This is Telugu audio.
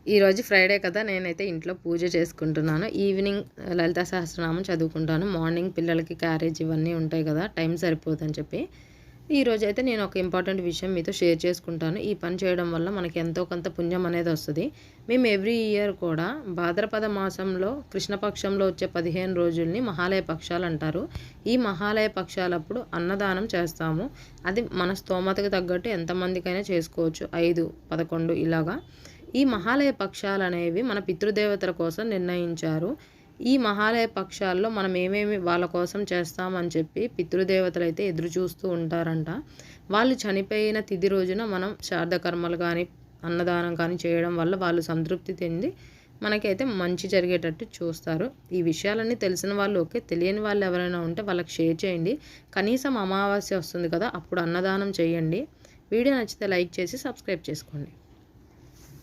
ఈరోజు ఫ్రైడే కదా, నేనైతే ఇంట్లో పూజ చేసుకుంటున్నాను. ఈవినింగ్ లలితా సహస్రనామం చదువుకుంటాను. మార్నింగ్ పిల్లలకి క్యారేజ్ ఇవన్నీ ఉంటాయి కదా, టైం సరిపోదని చెప్పి ఈరోజైతే నేను ఒక ఇంపార్టెంట్ విషయం మీతో షేర్ చేసుకుంటాను. ఈ పని చేయడం వల్ల మనకి ఎంతో కొంత పుణ్యం అనేది వస్తుంది. మేము ఎవ్రీ ఇయర్ కూడా భాద్రపద మాసంలో కృష్ణపక్షంలో వచ్చే 15 రోజుల్ని మహాలయ పక్షాలు అంటారు. ఈ మహాలయ పక్షాలప్పుడు అన్నదానం చేస్తాము. అది మన స్తోమతకు తగ్గట్టు ఎంతమందికైనా చేసుకోవచ్చు, 5, 11 ఇలాగా. ఈ మహాలయ పక్షాలు అనేవి మన పితృదేవతల కోసం నిర్ణయించారు. ఈ మహాలయ పక్షాల్లో మనం ఏమేమి వాళ్ళ కోసం చేస్తామని చెప్పి పితృదేవతలు అయితే ఎదురు చూస్తూ ఉంటారంట. వాళ్ళు చనిపోయిన తిథి రోజున మనం శ్రాద్ధ కర్మలు కానీ అన్నదానం కానీ చేయడం వల్ల వాళ్ళు సంతృప్తి చెంది మనకైతే మంచి జరిగేటట్టు చూస్తారు. ఈ విషయాలన్నీ తెలిసిన వాళ్ళు ఓకే, తెలియని వాళ్ళు ఎవరైనా ఉంటే వాళ్ళకి షేర్ చేయండి. కనీసం అమావాస్య వస్తుంది కదా, అప్పుడు అన్నదానం చేయండి. వీడియో నచ్చితే లైక్ చేసి సబ్స్క్రైబ్ చేసుకోండి.